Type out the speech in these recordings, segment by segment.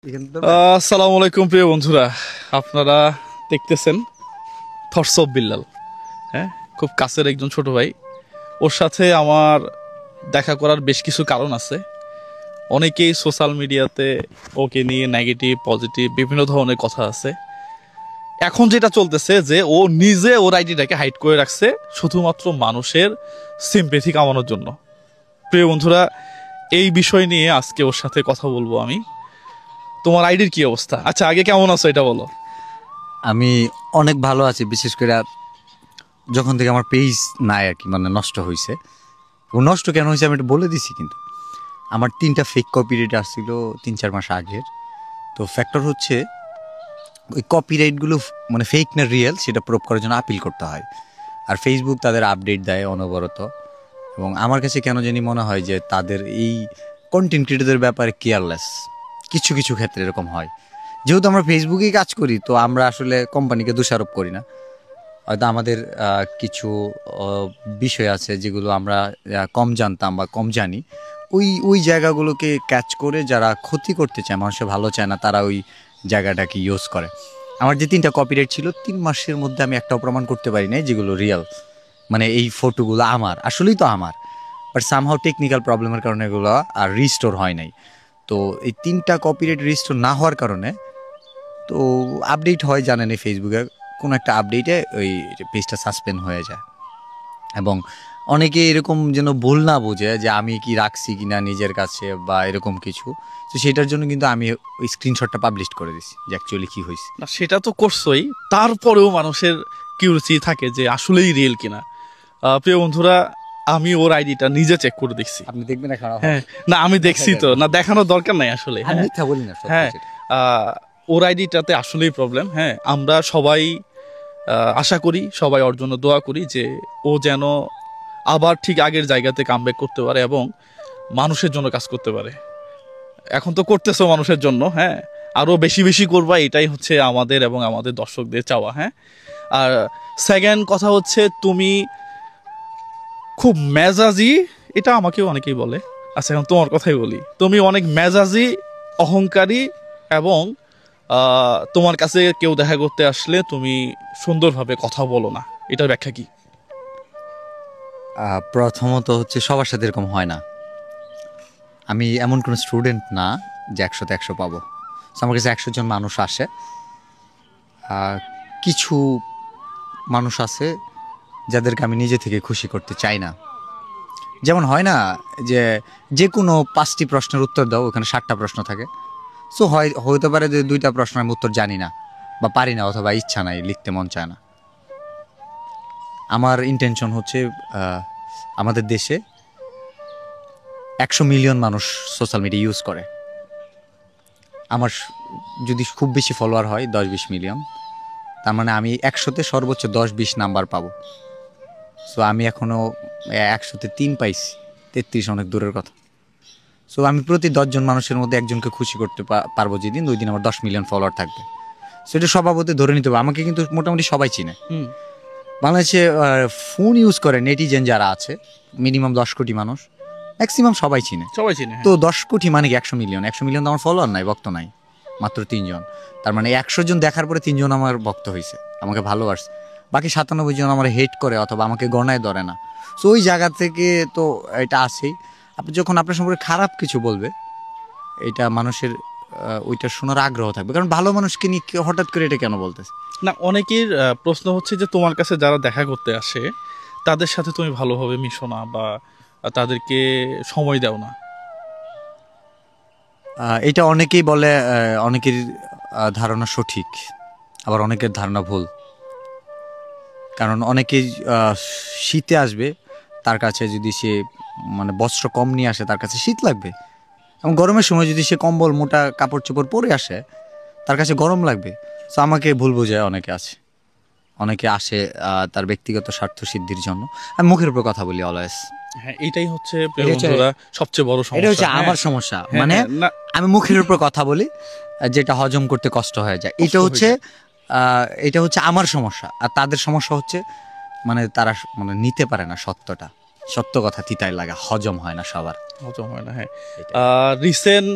আসসালামু আলাইকুম প্রিয় বন্ধুরা, আপনারা দেখতেছেন থটস অফ বিল্লাল। হ্যাঁ, খুব কাছের একজন ছোট ভাই। ওর সাথে আমার দেখা করার বেশ কিছু কারণ আছে। অনেকেই সোশ্যাল মিডিয়াতে ওকে নিয়ে নেগেটিভ পজিটিভ বিভিন্ন ধরনের কথা আছে। এখন যেটা চলতেছে যে ও নিজে ওর আইডিটাকে হাইড করে রাখছে শুধুমাত্র মানুষের সিম্পেথি কামানোর জন্য। প্রিয় বন্ধুরা, এই বিষয় নিয়ে আজকে ওর সাথে কথা বলবো আমি। তোমার আইডির কি অবস্থা? আচ্ছা, আগে কেমন আছো এটা বলো। আমি অনেক ভালো আছি, বিশেষ করে যখন থেকে আমার পেজ নাই আর কি, মানে নষ্ট হয়েছে। এবং নষ্ট কেন হয়েছে আমি এটা বলে দিছি, কিন্তু আমার 3টা ফেক কপিরাইট আসছিল 3-4 মাস আগের। তো ফ্যাক্টর হচ্ছে ওই কপিরাইটগুলো মানে ফেক না রিয়েল সেটা প্রুভ করার জন্য আপিল করতে হয়। আর ফেসবুক তাদের আপডেট দেয় অনবরত। এবং আমার কাছে কেন জানি মনে হয় যে তাদের এই কন্টেন্ট ক্রিয়েটরদের ব্যাপারে কেয়ারলেস। কিছু কিছু ক্ষেত্রে এরকম হয়। যেহেতু আমরা ফেসবুকেই কাজ করি, তো আমরা আসলে কোম্পানিকে দোষারোপ করি না। হয়তো আমাদের কিছু বিষয় আছে যেগুলো আমরা কম জানতাম বা কম জানি, ওই ওই জায়গাগুলোকে ক্যাচ করে যারা ক্ষতি করতে চায়, মানুষের ভালো চায় না, তারা ওই জায়গাটাকে ইউজ করে। আমার যে 3টা কপিরাইট ছিল 3 মাসের মধ্যে আমি একটাও প্রমাণ করতে পারি নাই যেগুলো রিয়েল, মানে এই ফটোগুলো আমার আসলেই তো আমার। বাট সামহাও টেকনিক্যাল প্রবলেমের কারণে এগুলো আর রিস্টোর হয় নাই। তো এই 3টা কপিরাইট রিস্টোর না হওয়ার কারণে তো আপডেট হয়, জানেন এই ফেসবুকে কোনো একটা আপডেটে ওই পেজটা সাসপেন্ড হয়ে যায়। এবং অনেকে এরকম যেন ভুল না বোঝে যে আমি কি রাখছি কিনা নিজের কাছে বা এরকম কিছু। তো সেটার জন্য কিন্তু আমি ওই স্ক্রিনশটটা পাবলিশ করে দিছি যে অ্যাকচুয়ালি কী হয়েছে। না, সেটা তো করছোই, তারপরেও মানুষের কিউরিসিটি থাকে যে আসলেই রিয়েল কিনা। প্রিয় বন্ধুরা, আমি ওর আইডিটা নিজে চেক করে দেখছি। আপনি দেখবেন এখন? হ্যাঁ, না আমি দেখছি তো, না দেখানোর দরকার নাই আসলে। আমি মিথ্যা বলি না, হ্যাঁ, ওর আইডিটাতে আসলেই প্রবলেম। হ্যাঁ, আমরা সবাই আশা করি, সবাই ওর জন্য দোয়া করি যে ও যেন আবার ঠিক আগের জায়গাতে কামব্যাক করতে পারে এবং মানুষের জন্য কাজ করতে পারে। এখন তো করতেছো মানুষের জন্য, হ্যাঁ, আরো বেশি বেশি করবা, এটাই হচ্ছে আমাদের এবং আমাদের দর্শকদের চাওয়া। হ্যাঁ, আর সেকেন্ড কথা হচ্ছে তুমি খুব মেজাজি, এটা আমাকেও অনেকেই বলে। আচ্ছা, এখন তোমার কথাই বলি। তুমি অনেক মেজাজি, অহংকারী এবং তোমার কাছে কেউ দেখা করতে আসলে তুমি সুন্দরভাবে কথা বলো না, এটার ব্যাখ্যা কি? প্রথমত হচ্ছে সবার সাথে এরকম হয় না। আমি এমন কোনো স্টুডেন্ট না যে 100তে 100 পাবো। আমার কাছে 100 জন মানুষ আসে, কিছু মানুষ আছে যাদেরকে আমি নিজে থেকে খুশি করতে চাই না। যেমন হয় না যে যে কোনো 5টি প্রশ্নের উত্তর দাও, ওখানে 7টা প্রশ্ন থাকে। সো হতে পারে যে 2টা প্রশ্নের আমি উত্তর জানি না বা পারি না, অথবা ইচ্ছা নাই, লিখতে মন চায় না। আমার ইন্টেনশন হচ্ছে আমাদের দেশে 100 মিলিয়ন মানুষ সোশ্যাল মিডিয়া ইউজ করে। আমার যদি খুব বেশি ফলোয়ার হয় 10-20 মিলিয়ন, তার মানে আমি 100তে সর্বোচ্চ 10-20 নাম্বার পাবো। সো আমি এখনও 100তে 3 পাইছি, 33 অনেক দূরের কথা। সো আমি প্রতি 10 জন মানুষের মধ্যে একজনকে খুশি করতে পারবো যেদিন, ওই দিন আমার 10 মিলিয়ন ফলোয়ার থাকবে। সো এটা স্বভাবতই ধরে নিতে হবে। আমাকে কিন্তু মোটামুটি সবাই চিনে। বাংলাদেশে ফোন ইউজ করে নেটিজেন যারা আছে মিনিমাম 10 কোটি মানুষ, ম্যাক্সিমাম সবাই চিনে। তো 10 কোটি মানে কি 100 মিলিয়ন? 100 মিলিয়ন তো আমার ফলোয়ার নাই, ভক্ত নাই, মাত্র 3 জন। তার মানে 100 জন দেখার পরে 3 জন আমার ভক্ত হয়েছে, আমাকে ভালোবাসছে। বাকি 97 জন আমার হেট করে অথবা আমাকে গণায় ধরে না। সো ওই জায়গা থেকে তো এটা আছেই। আপনি যখন আপনার সম্পর্কে খারাপ কিছু বলবে, এটা মানুষের ওইটা শোনার আগ্রহ থাকবে। কারণ ভালো মানুষকে নিয়ে হঠাৎ করে এটা কেন বলতেছে? না, অনেকের প্রশ্ন হচ্ছে যে তোমার কাছে যারা দেখা করতে আসে তাদের সাথে তুমি ভালোভাবে মিশো না বা তাদেরকে সময় দাও না। এটা অনেকেই বলে, অনেকের ধারণা সঠিক, আবার অনেকের ধারণা ভুল। কারণ অনেকেই শীতে আসবে, তার কাছে যদি সে মানে বস্ত্র কম নিয়ে আসে, তার কাছে শীত লাগবে। এবং গরমের সময় যদি সে কম্বল মোটা কাপড় চোপড় পরে আসে, তার কাছে গরম লাগবে। সো আমাকে ভুল বোঝায় অনেকে আছে, অনেকে আসে তার ব্যক্তিগত স্বার্থ সিদ্ধির জন্য। আমি মুখের উপর কথা বলি অলওয়েজ। হ্যাঁ, এটাই হচ্ছে সবচেয়ে বড় সমস্যা। এটা হচ্ছে আমার সমস্যা, মানে আমি মুখের উপর কথা বলি যেটা হজম করতে কষ্ট হয়ে যায়। এটা হচ্ছে আমার সমস্যা। আর তাদের সমস্যা হচ্ছে মানে তারা মানে নিতে পারে না সত্যটা। সত্য কথা তিতায় লাগা, হজম হয় না, সবার হজম হয় না। হ্যাঁ, রিসেন্ট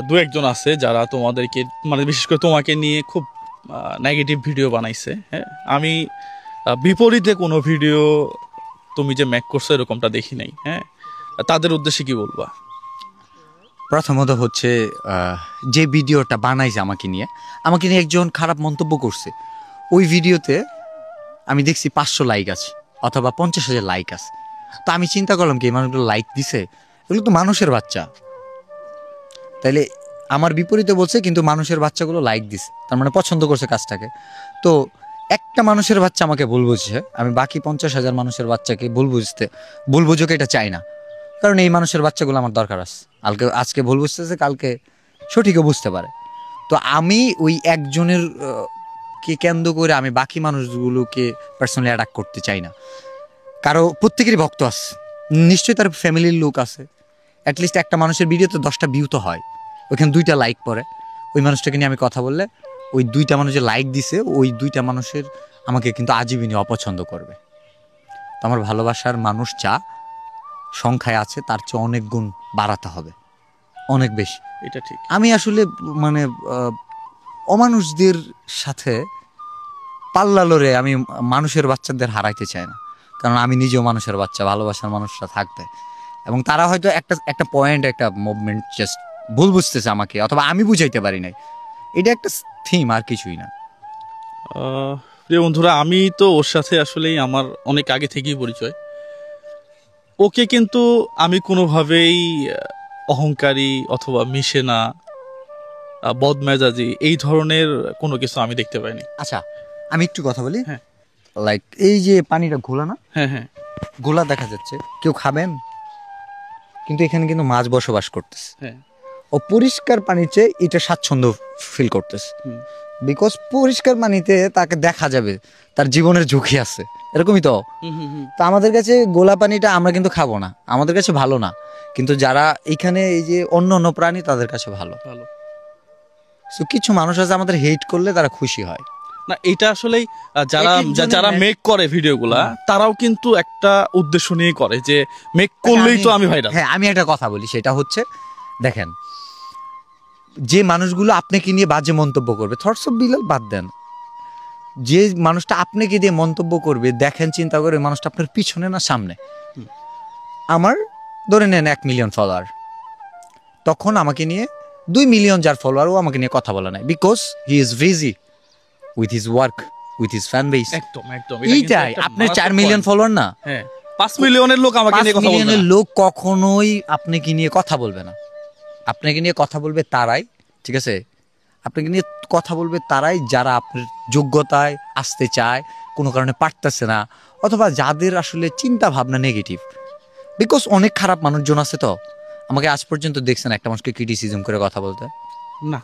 দু একজন আছে যারা তোমাদেরকে মানে বিশেষ করে তোমাকে নিয়ে খুব নেগেটিভ ভিডিও বানাইছে। হ্যাঁ, আমি বিপরীতে কোনো ভিডিও তুমি যে মেক করছো এরকমটা দেখি নাই। হ্যাঁ, তাদের উদ্দেশ্যে কি বলবা? প্রথমত হচ্ছে যে ভিডিওটা বানাইছে আমাকে নিয়ে একজন খারাপ মন্তব্য করছে। ওই ভিডিওতে আমি দেখছি 500 লাইক আছে অথবা 50,000 লাইক আছে। তো আমি চিন্তা করলাম কি এই মানুষগুলো লাইক দিছে, এগুলো তো মানুষের বাচ্চা, তাইলে আমার বিপরীতে বলছে কিন্তু মানুষের বাচ্চাগুলো লাইক দিছে, তার মানে পছন্দ করছে কাজটাকে। তো একটা মানুষের বাচ্চা আমাকে ভুল বুঝছে, আমি বাকি 50,000 মানুষের বাচ্চাকে ভুল বুঝুক এটা চাই না, কারণ এই মানুষের বাচ্চাগুলো আমার দরকার আছে। আজকে ভুল বুঝতেছে, কালকে সঠিকও বুঝতে পারে। তো আমি ওই একজনের কে কেন্দ্র করে আমি বাকি মানুষগুলোকে পার্সোনালি অ্যাটাক করতে চাই না। কারো প্রত্যেকেরই ভক্ত আছে, নিশ্চয়ই তার ফ্যামিলির লোক আছে। অ্যাটলিস্ট একটা মানুষের ভিডিওতে 10টা ভিউ তো হয়, ওইখানে 2টা লাইক পড়ে। ওই মানুষটাকে নিয়ে আমি কথা বললে ওই 2টা মানুষের লাইক দিছে, ওই 2টা মানুষের আমাকে কিন্তু আজীবনী অপছন্দ করবে। তো আমার ভালোবাসার মানুষ যা সংখ্যায় আছে তার চেয়ে অনেক গুণ বাড়াতে হবে, অনেক বেশি। এটা ঠিক। আমি আসলে মানে অমানুষদের সাথে পাল্লা লড়ে আমি মানুষের বাচ্চাদের হারাইতে চাই না, কারণ আমি নিজেও মানুষের বাচ্চা, ভালোবাসার মানুষরা থাকবে এবং তারা হয়তো একটা পয়েন্ট, একটা মুভমেন্ট জাস্ট ভুল বুঝতেছে আমাকে, অথবা আমি বুঝাইতে পারি নাই। এটা একটা থিম, আর কিছুই না। প্রিয় বন্ধুরা, আমি তো ওর সাথে আসলেই আমার অনেক আগে থেকেই পরিচয়। ওকে কিন্তু আমি কোনোভাবেই অহংকারী অথবা মিশে না, বদমেজাজি এই ধরনের কোনো কিছু আমি দেখতে পাইনি। আচ্ছা, আমি একটু কথা বলি। হ্যাঁ, লাইক এই যে পানিটা ঘোলা না, হ্যাঁ হ্যাঁ, ঘোলা দেখা যাচ্ছে, কেউ খাবেন, কিন্তু এখানে কিন্তু মাছ বসবাস করতেছে। হ্যাঁ, ও পরিষ্কার পানিতে এটা স্বাচ্ছন্দ্য ফিল করতেছে, বিকজ পরিষ্কার পানিতে তাকে দেখা যাবে তার জীবনের ঝুঁকি আছে, এরকমই তো। তো আমাদের কাছে গোলা পানিটা আমরা কিন্তু খাবো না, আমাদের কাছে ভালো না, কিন্তু যারা এখানে এই যে অন্য অন্য প্রাণী তাদের কাছে ভালো। সো কিছু মানুষ আছে আমাদের হেট করলে তারা খুশি হয় না। এটা আসলেই যারা মেক করে ভিডিওগুলা তারাও কিন্তু একটা উদ্দেশ্য নিয়ে করে যে মেক করলেই তো আমি ভাইরাল। হ্যাঁ, আমি একটা কথা বলি, সেটা হচ্ছে দেখেন, যে মানুষগুলো আপনাকে নিয়ে বাজে মন্তব্য করবে, থটস অফ বিলাল বাদ দেন, যে মানুষটা আপনাকে দিয়ে মন্তব্য করবে, দেখেন চিন্তা করে মানুষটা আপনার পিছনে না সামনে। আমার ধরে নেন 1 মিলিয়ন ফলোয়ার, তখন আমাকে নিয়ে 2 মিলিয়ন যার ফলোয়ার, ও আমাকে নিয়ে কথা বলে নাই, because he is busy with his work, with his fan base. একদম একদম, এইটাই আপনার 4 মিলিয়ন ফলোয়ার না, হ্যাঁ 5 মিলিয়নের লোক আমাকে নিয়ে কথা বলবে না। 5 মিলিয়নের লোক কখনোই আপনাকে নিয়ে কথা বলবে না। আপনাকে নিয়ে কথা বলবে তারাই, ঠিক আছে, আপনাকে নিয়ে কথা বলবে তারাই যারা আপনার যোগ্যতায় আসতে চায়, কোনো কারণে পারতেছে না, অথবা যাদের আসলে চিন্তা ভাবনা নেগেটিভ। বিকজ অনেক খারাপ মানুষজন আছে। তো আমাকে আজ পর্যন্ত দেখছেন একটা মানুষকে ক্রিটিসিজম করে কথা বলতে? না,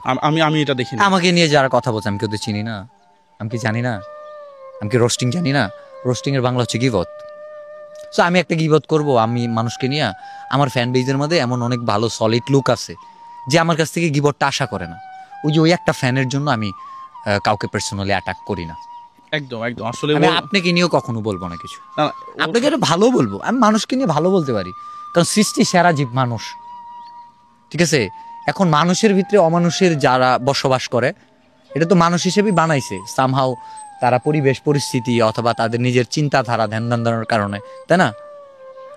আমি এটা দেখি না। আমাকে নিয়ে যারা কথা বলছে আমি কেউ তো চিনি না, আমি কি জানি না, আমি কি রোস্টিং জানি না? রোস্টিং এর বাংলা হচ্ছে গিবত। সো আমি একটা গিবত করব আমি মানুষকে নিয়ে? আমার ফ্যান বেজের মধ্যে এমন অনেক ভালো সলিড লুক আছে যে আমার কাছ থেকে গিবতটা আশা করে না। ওই একটা ফ্যানের জন্য আমি কাউকে পার্সোনালি অ্যাটাক করি না। একদম একদম, আসলে আমি আপনাকে নিয়েও কখনো বলবো না কিছু, আপনাকে এটা ভালো বলবো। আমি মানুষকে নিয়ে ভালো বলতে পারি, কারণ সৃষ্টি সেরা জীব মানুষ, ঠিক আছে। এখন মানুষের ভিতরে অমানুষের যারা বসবাস করে, এটা তো মানুষ হিসেবেই বানাইছে সামহাও, তারা পরিবেশ পরিস্থিতি অথবা তাদের নিজের চিন্তাধারা ধ্যান ধারণার কারণে, তাই না?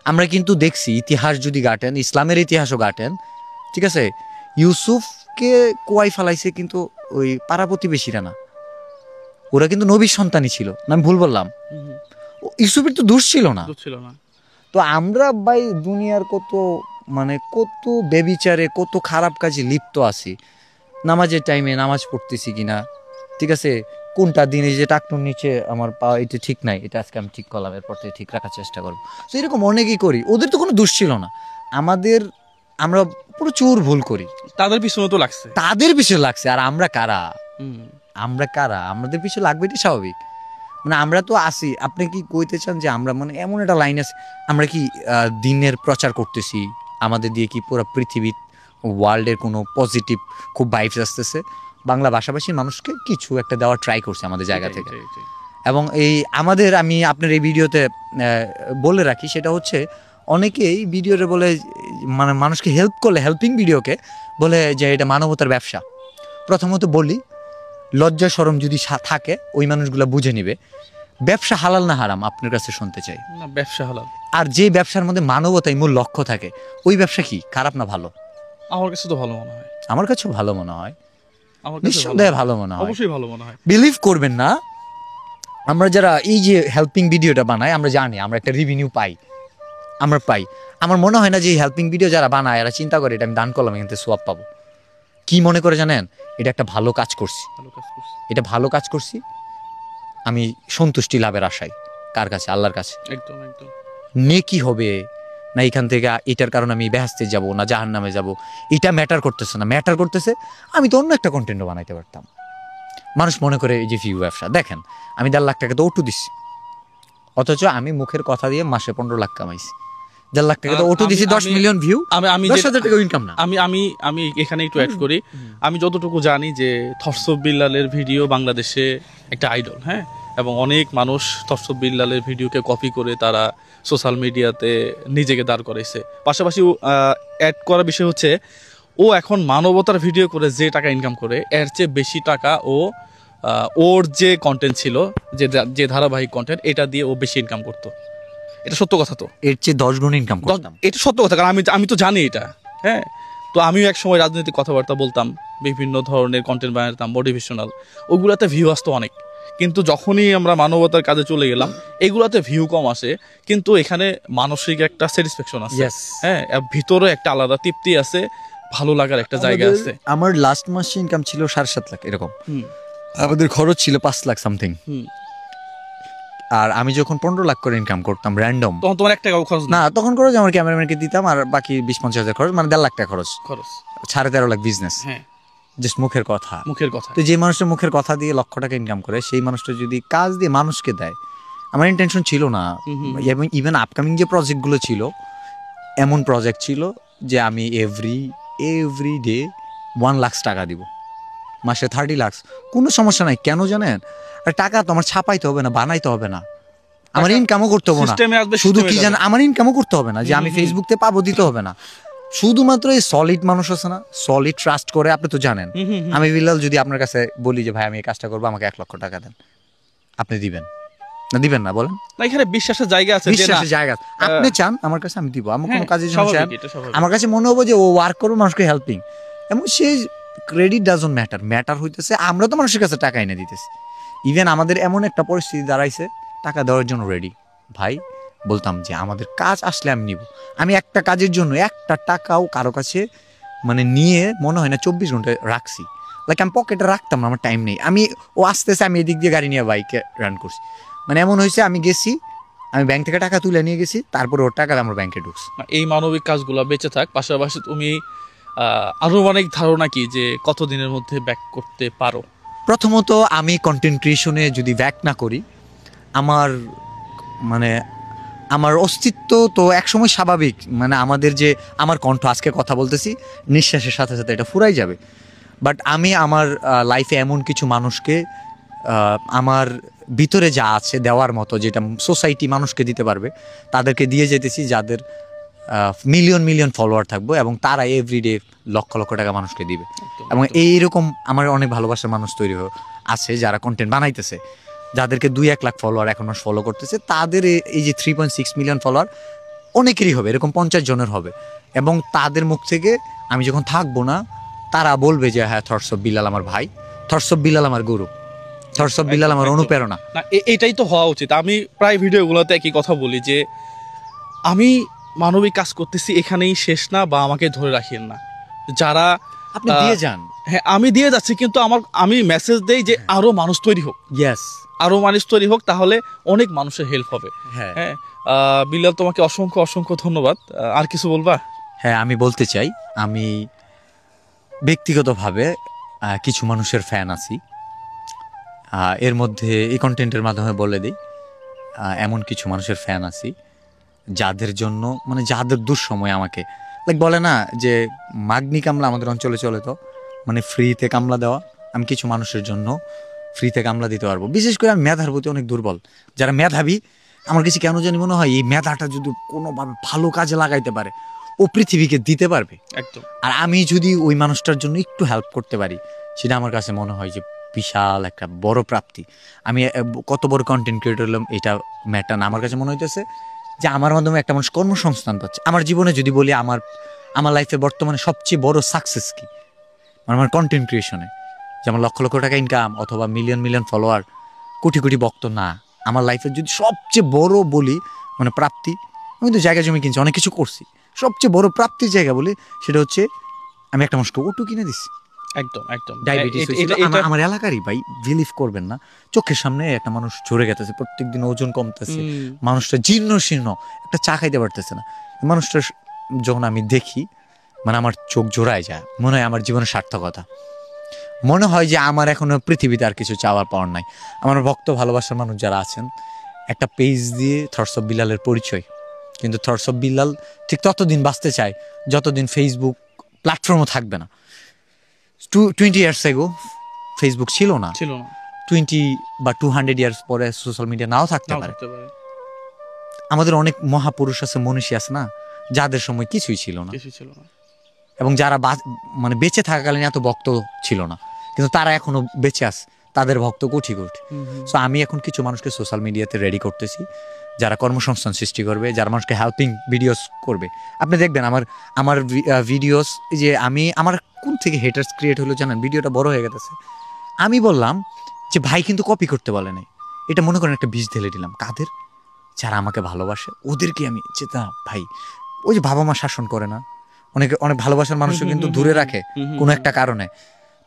আমরা কিন্তু দেখছি ইতিহাস যদি ঘাটেন, ইসলামের ইতিহাসও ঘাটেন, ঠিক আছে, ইউসুফকে কুয়াই ফেলাইছে কিন্তু ওই পাড়া প্রতিবেশীরা না, ওরা কিন্তু নবীর সন্তানই ছিল না, আমি ভুল বললাম? ইউসুফের তো দোষ ছিল না। তো আমরা ভাই দুনিয়ার কত বেবিচারে, কত খারাপ কাজে লিপ্ত আছি। নামাজের টাইমে নামাজ পড়তেছি কিনা, ঠিক আছে, কোনটা দিনে যে টাকনুর নিচে আমার পা, এটা ঠিক নাই, এটা আজকে আমি ঠিক করলাম, এরপর থেকে ঠিক রাখার চেষ্টা করবো। তো এরকম অনেকেই করি, ওদের তো কোনো দোষ ছিল না। আমরা প্রচুর ভুল করি, তাদের পিছনে তো লাগছে, আর আমরা কারা? আমাদের পিছনে লাগবে, এটি স্বাভাবিক। মানে আমরা তো আসি, আপনি কি কইতে চান যে আমরা মানে এমন একটা লাইন আছে, আমরা কি দিনের প্রচার করতেছি, আমাদের দিয়ে কি পুরো পৃথিবী ওয়ার্ল্ডের কোনো পজিটিভ খুব ভাইবস আসতেছে? বাংলা ভাষাভাষীর মানুষকে কিছু একটা দেওয়ার ট্রাই করছে আমাদের জায়গা থেকে। এবং আমি আপনার এই ভিডিওতে বলে রাখি, সেটা হচ্ছে অনেকেই ভিডিওতে বলে মানে মানুষকে হেল্প করলে, হেল্পিং ভিডিওকে বলে যে এটা মানবতার ব্যবসা। প্রথমত বলি, লজ্জা শরম যদি থাকে ওই মানুষগুলো বুঝে নিবে ব্যবসা হালাল না হারাম আপনার কাছে শুনতে চাই। না, ব্যবসা হালাল। আর যে ব্যবসার মধ্যে মানবতাই মূল লক্ষ্য থাকে ওই ব্যবসা কি খারাপ না ভালো? আমার কাছে তো ভালো মনে হয়। আমার কাছেও ভালো মনে হয়, আমার কাছে নিঃসন্দেহে ভালো মনে হয়, অবশ্যই ভালো মনে হয়। বিলিভ করবেন না, আমরা যারা এই যে হেল্পিং ভিডিওটা বানাই আমরা জানি আমরা একটা রেভিনিউ পাই, আমরা পাই। আমার মনে হয় না যে হেল্পিং ভিডিও যারা বানায় এরা চিন্তা করে এটা আমি দান করলাম এখান থেকে সোয়াব পাবো। কি মনে করে জানেন? এটা একটা ভালো কাজ করছি, ভালো কাজ করছি। এটা ভালো কাজ করছি, আমি সন্তুষ্টি লাভের আশায়। কার কাছে? আল্লাহর কাছে। একদম একদম। নেকি হবে না এখান থেকে এটার কারণে আমি বেহেশতে যাব না জাহান্নামে যাব, এটা ম্যাটার করতেছে না। ম্যাটার করতেছে আমি তো অন্য একটা কন্টেন্টও বানাইতে পারতাম। মানুষ মনে করে এই যে ভিউ ব্যবসা, দেখেন আমি 1.5 লাখ টাকা তো ওটু দিচ্ছি, অথচ আমি মুখের কথা দিয়ে মাসে 15 লাখ কামাইছি। 1.5 লাখ টাকা তো ওটু দিছি, 10 মিলিয়ন ভিউ, আমি 10,000 টাকা ইনকাম না। আমি আমি আমি এখানে একটু অ্যাড করি। আমি যতটুকু জানি যে থরসব বিল্লালের ভিডিও বাংলাদেশে একটা আইডল, হ্যাঁ, এবং অনেক মানুষ থরসব বিল্লালের ভিডিওকে কপি করে তারা সোশ্যাল মিডিয়াতে নিজেকে দাঁড় করাইছে। পাশাপাশি অ্যাড করার বিষয় হচ্ছে ও এখন মানবতার ভিডিও করে যে টাকা ইনকাম করে এর চেয়ে বেশি টাকা ওর যে কন্টেন্ট ছিল, যে ধারাবাহিক কন্টেন্ট, এটা দিয়ে ও বেশি ইনকাম করতো। এটা সত্য কথা তো, এর চেয়ে 10 গুণ ইনকাম করতাম। এটা সত্য কথা, কারণ আমি তো জানি এটা। হ্যাঁ, তো আমিও এক সময় রাজনৈতিক কথাবার্তা বলতাম, বিভিন্ন ধরনের কন্টেন্ট বানাতাম, মোটিভেশনাল, ওগুলাতে ভিউ আসতো অনেক। কিন্তু যখনই আমরা মানবতার কাজে চলে গেলাম এগুলাতে ভিউ কম আসে, কিন্তু এখানে মানসিক একটা স্যাটিসফ্যাকশন আছে, হ্যাঁ, ভিতরে একটা আলাদা তৃপ্তি আছে, ভালো লাগার একটা জায়গা আছে। আমার লাস্ট মাসে ইনকাম ছিল 7.5 লাখ এরকম, আমাদের খরচ ছিল 5 লাখ সামথিং। আর আমি যখন 15 লাখ করে ইনকাম করতাম র্যান্ডম, তখন তোমার 1 টাকাও খরচ না, তখন খরচ আমার ক্যামেরাম্যানকে দিতাম আর বাকি 20-50 হাজার খরচ, মানে 1.5 লাখ টাকা খরচ, 13.5 লাখ বিজনেস। হ্যাঁ, জাস্ট মুখের কথা। তো যে মানুষটা মুখের কথা দিয়ে লক্ষ টাকা ইনকাম করে সেই মানুষটা যদি কাজ দিয়ে মানুষকে দেয়, আমার ইন্টেনশন ছিল না। এবং ইভেন আপকামিং যে প্রজেক্টগুলো ছিল, এমন প্রজেক্ট ছিল যে আমি এভরি ডে 1 লাখ টাকা দিব, মাসে 30 লাখ, কোনো সমস্যা নাই। কেন জানেন? আর টাকা তো আমার ছাপাইতে হবে না, বানাইতে হবে না, আমার ইনকামও করতে হবে না। শুধু কি জানেন, আমার ইনকামও করতে হবে না যে আমি ফেসবুক থেকে পাবো, দিতে হবে না। শুধুমাত্র এই সলিড মানুষ আছে না, সলিড ট্রাস্ট করে, আপনি তো জানেন। আমি বিল্লাল যদি আপনার কাছে বলি যে ভাই আমি এই কাজটা করবো, আমাকে 1 লক্ষ টাকা দেন, আপনি দিবেন না? দিবেন না বলেন? না, এখানে বিশ্বাসের জায়গা আছে, বিশ্বাসের জায়গা। আপনি চান আমার কাছে, আমি দিব। আমার কোনো কাজের জন্য চান, আমার কাছে মনে হবে যে ও ওয়ার্ক করবে, মানুষকে হেল্পিং, এবং সে ক্রেডিট ডাজন্ট ম্যাটার। ম্যাটার হইতেছে আমরা তো মানুষের কাছে টাকা এনে দিতেছি। ইভেন আমাদের এমন একটা পরিস্থিতি দাঁড়াইছে টাকা দেওয়ার জন্য রেডি। ভাই বলতাম যে আমাদের কাজ আসলে আমি নিব। আমি একটা কাজের জন্য একটা টাকাও কারো কাছে মানে নিয়ে মনে হয় না 24 ঘন্টায় রাখছি। লাইক আমি পকেটে রাখতাম না, আমার টাইম নেই। ও আসতেছে, আমি এদিক দিয়ে গাড়ি নিয়ে বাইকে রান করছি। মানে এমন হয়েছে আমি গেছি, আমি ব্যাংক থেকে টাকা তুলে নিয়ে গেছি, তারপরে ওর টাকা আমার ব্যাংকে ঢুকছে। এই মানবিক কাজগুলো বেঁচে থাক। পাশাপাশি তুমি আরো অনেক ধারণা কি যে কতদিনের মধ্যে ব্যাক করতে পারো? প্রথমত আমি কন্টেন্ট ক্রিয়েশনে যদি ব্যাক না করি, আমার অস্তিত্ব তো একসময় স্বাভাবিক, মানে আমাদের যে আমার কণ্ঠ আজকে কথা বলতেছি, নিঃশ্বাসের সাথে সাথে এটা ফুরাই যাবে। বাট আমি আমার লাইফে এমন কিছু মানুষকে আমার ভিতরে যা আছে দেওয়ার মতো, যেটা সোসাইটি মানুষকে দিতে পারবে, তাদেরকে দিয়ে যেতেছি, যাদের মিলিয়ন ফলোয়ার থাকবো এবং তারা এভরিডে লক্ষ টাকা মানুষকে দিবে। এবং এইরকম আমার অনেক ভালোবাসার মানুষ তৈরি আছে যারা কন্টেন্ট বানাইতেছে, যাদেরকে 2-1 লাখ ফলোয়ার এখন ফলো করতেছে। তাদের এই যে 3.6 মিলিয়ন ফলোয়ার অনেকেরই হবে, এরকম 50 জনের হবে। এবং তাদের মুখ থেকে আমি যখন থাকবো না, তারা বলবে যে হ্যাঁ, থটস অফ বিল্লাল আমার ভাই, থটস অফ বিল্লাল আমার গুরু, থটস অফ বিল্লাল আমার অনুপ্রেরণা। না, এটাই তো হওয়া উচিত। আমি প্রায় ভিডিওগুলোতে একই কথা বলি যে আমি মানবিক কাজ করতেছি, এখানেই শেষ না, বা আমাকে ধরে রাখিয়েন না। যারা আপনি দিয়ে যান, হ্যাঁ আমি দিয়ে যাচ্ছি, কিন্তু আমি মেসেজ দেই যে আরো মানুষ তৈরি হোক, আরো মানুষ তৈরি হোক, তাহলে অনেক মানুষের হেল্প হবে। হ্যাঁ, বিল্লাল তোমাকে অসংখ্য ধন্যবাদ। আর কিছু বলবা? হ্যাঁ, আমি বলতে চাই, আমি ব্যক্তিগতভাবে কিছু মানুষের ফ্যান আছি। এর মধ্যে এই কন্টেন্টের মাধ্যমে বলে দিই, এমন কিছু মানুষের ফ্যান আছি যাদের জন্য, মানে যাদের দুঃসময় আমাকে লাইক বলে না যে মাগনি কামলা আমাদের অঞ্চলে চলে, তো মানে ফ্রিতে কামলা দেওয়া, আমি কিছু মানুষের জন্য ফ্রিতে কামলা দিতে পারবো। বিশেষ করে আমি মেধার প্রতি অনেক দুর্বল। যারা মেধাবী, আমার কাছে কেন জানি মনে হয় এই মেধাটা যদি কোনোভাবে ভালো কাজে লাগাইতে পারে, ও পৃথিবীকে দিতে পারবে। একদম। আর আমি যদি ওই মানুষটার জন্য একটু হেল্প করতে পারি, সেটা আমার কাছে মনে হয় যে বিশাল একটা বড় প্রাপ্তি। আমি কত বড় কন্টেন্ট ক্রিয়েটর হলাম এটা ম্যাটার না, আমার কাছে মনে হইতেছে যে আমার মাধ্যমে একটা মানুষ কর্মসংস্থান পাচ্ছে। আমার জীবনে যদি বলি আমার লাইফে বর্তমানে সবচেয়ে বড় সাকসেস কি, আমার কন্টেন্ট ক্রিয়েশনে, যেমন লক্ষ লক্ষ টাকা ইনকাম অথবা million million follower, crore crore ভক্ত না। আমার লাইফের যদি সবচেয়ে বড় বলি মানে প্রাপ্তি, আমি তো জায়গা জমি কিনছি, অনেক কিছু করছি, সবচেয়ে বড় প্রাপ্তির জায়গা বলি সেটা হচ্ছে আমি একটা মানুষকে অটো কিনে দিচ্ছি। একদম একদম। ডায়াবেটিস আমার এলাকারই ভাই, বিলিভ করবেন না, চোখের সামনে একটা মানুষ ঝরে গেতেছে, প্রত্যেকদিন ওজন কমতেছে, মানুষটা জীর্ণ শীর্ণ, একটা চা খাইতে পারতেছে না। মানুষটা যখন আমি দেখি মানে আমার চোখ জোড়ায় যায়, মনে হয় আমার জীবনের সার্থকতা, মনে হয় যে আমার এখনো পৃথিবীতে আর কিছু চাওয়ার পাওয়ার নাই। আমার ভক্ত ভালোবাসার মানুষ যারা আছেন, একটা পেজ দিয়ে থটস অফ বিলালের পরিচয়, কিন্তু থটস অফ বিলাল ঠিক ততদিন বাঁচতে চায় যতদিন ফেসবুক প্ল্যাটফর্মও থাকবে না। 20 ইয়ার্স এগো ফেসবুক ছিল না, 20 বা 200 ইয়ার্স পরে সোশ্যাল মিডিয়া নাও থাকতে পারে। আমাদের অনেক মহাপুরুষ আছে, মনীষী আছে না, যাদের সময় কিছুই ছিল না, এবং যারা মানে বেঁচে থাকাকালীন এত ভক্ত ছিল না, কিন্তু তারা এখনো বেঁচে আছে, তাদের ভক্ত কোটি কোটি। সো আমি এখন কিছু মানুষকে সোশ্যাল মিডিয়াতে রেডি করতেছি, যারা কর্মসংস্থান সৃষ্টি করবে, যারা মানুষকে হেল্পিং ভিডিওস করবে। আপনি দেখবেন আমার ভিডিওস, যে আমার কোন থেকে হেটার্স ক্রিয়েট হলো জানেন, ভিডিওটা বড় হয়ে গেছে, আমি বললাম যে ভাই কিন্তু কপি করতে বলে নাই, এটা মনে করেন একটা বীজ ঢেলে দিলাম, কাদের, যারা আমাকে ভালোবাসে ওদেরকে আমি চেতা। ভাই ওই যে বাবা মা শাসন করে না, অনেক ভালোবাসার মানুষও কিন্তু দূরে রাখে কোনো একটা কারণে।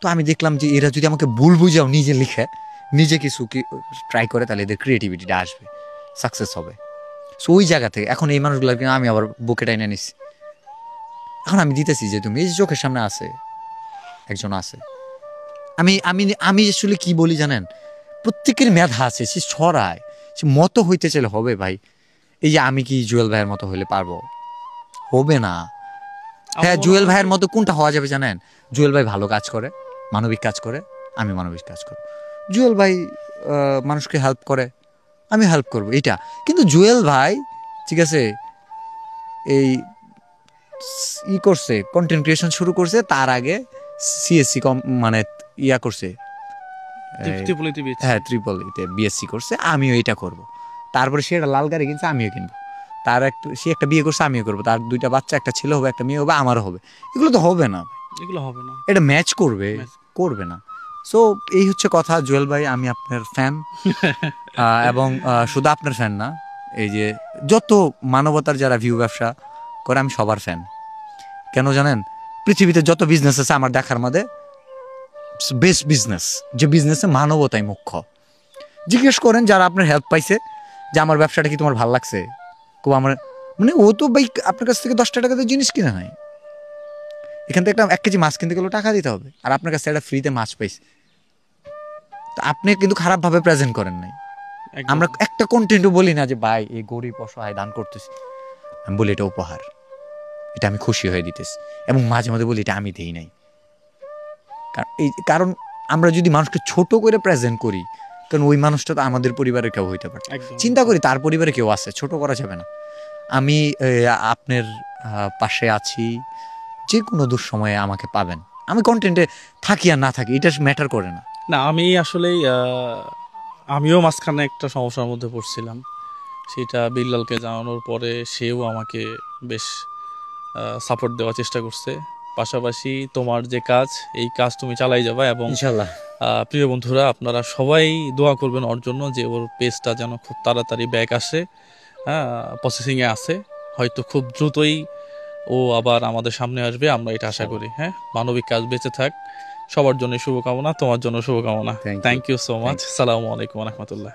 তো আমি দেখলাম যে এরা যদি আমাকে ভুল বুঝাও নিজে লিখে, নিজে কিছু ট্রাই করে, তাহলে এদের ক্রিয়েটিভিটিটা আসবে, সাকসেস হবে। সো ওই জায়গা থেকে এখন এই মানুষগুলোকে আমি আবার বুকে টাইনে নিচ্ছি, এখন আমি দিতেছি যে তুমি এই যে চোখের সামনে আছে একজন আছে, আমি আমি আমি আসলে কি বলি জানেন, প্রত্যেকের মেধা আছে, সে ছড়ায়, সে মতো হইতে চাইলে হবে ভাই। এই যে আমি কি জুয়েল ভাইয়ের মতো হইলে পারবো? হবে না। হ্যাঁ, জুয়েল ভাইয়ের মতো কোনটা হওয়া যাবে জানেন, জুয়েল ভাই ভালো কাজ করে, মানবিক কাজ করে, আমি মানবিক কাজ করব। জুয়েল ভাই মানুষকে হেল্প করে, আমি হেল্প করব, এটা। কিন্তু জুয়েল ভাই ঠিক আছে এই করছে, কন্টেন্ট ক্রিয়েশন শুরু করছে, তার আগে সিএসসি মানে করছে, হ্যাঁ ত্রিপলিতে বিএসসি করছে, আমিও এটা করব। তারপরে সে একটা লাল গাড়ি কিনছে, আমিও কিনবো। সে একটা বিয়ে করছে, আমিও করবো। তার 2টা বাচ্চা, একটা ছেলে হবে, একটা মেয়ে হবে, আমারও হবে। এগুলো তো হবে না, এটা ম্যাচ করবে না। সো এই হচ্ছে কথা। জুয়েল ভাই, আমি আপনার ফ্যান, এবং শুধু আপনার ফ্যান না, এই যে যত মানবতার যারা ভিউ ব্যবসা করে, আমি সবার ফ্যান। কেন জানেন, পৃথিবীতে যত বিজনেস আছে আমার দেখার মধ্যে বেস্ট বিজনেস, যে বিজনেসে মানবতাই মুখ্য। জিজ্ঞেস করেন যারা আপনার হেল্প পাইছে যে আমার ব্যবসাটা কি তোমার ভালো লাগছে, আমার মানে ও তো ভাই আপনার কাছ থেকে 10 টাকাতে জিনিস কিনে নাই, এখান থেকে 1 কেজি মাছ কিনতে গেলেও টাকা দিতে হবে, আর আপনার কাছে একটা ফ্রিতে মাছ পাইছে, তো আপনি কিন্তু খারাপ ভাবে প্রেজেন্ট করেন নাই। আমরা একটা কন্টেন্টও বলি না যে ভাই এই গরিব অসহায় দান করতেছি, আমি বলি এটা উপহার, এটা আমি খুশি হয়ে দিতেছি, এবং মাঝে মাঝে বলি এটা আমি দেই নাই। কারণ আমরা যদি মানুষকে ছোট করে প্রেজেন্ট করি, কারণ ওই মানুষটা তো আমাদের পরিবারের কেউ হইতে পারে, চিন্তা করি তার পরিবারে কেউ আছে, ছোট করা যাবে না। আমি আপনার পাশে আছি, যে কোনো দুঃসময়ে আমাকে পাবেন, আমি কন্টেন্টে থাকি আর না থাকি এটা ম্যাটার করে না। আমি আসলেই আমিও মাঝখানে একটা সমস্যার মধ্যে পড়ছিলাম, সেটা বিল্লালকে জানানোর পরে সেও আমাকে বেশ সাপোর্ট দেওয়ার চেষ্টা করছে। পাশাপাশি তোমার যে কাজ, এই কাজ তুমি চালাই যাবা, এবং ইনশাআল্লাহ প্রিয় বন্ধুরা আপনারা সবাই দোয়া করবেন ওর জন্য, যে ওর পেজটা যেন খুব তাড়াতাড়ি ব্যাক আসে। প্রসেসিংয়ে আছে, হয়তো খুব দ্রুতই ও আবার আমাদের সামনে আসবে, আমরা এটা আশা করি। হ্যাঁ, মানবিক কাজ বেঁচে থাক, সবার জন্য শুভকামনা, তোমার জন্য শুভকামনা। Thank you so much. সালামু আলাইকুম ওয়া রাহমাতুল্লাহ।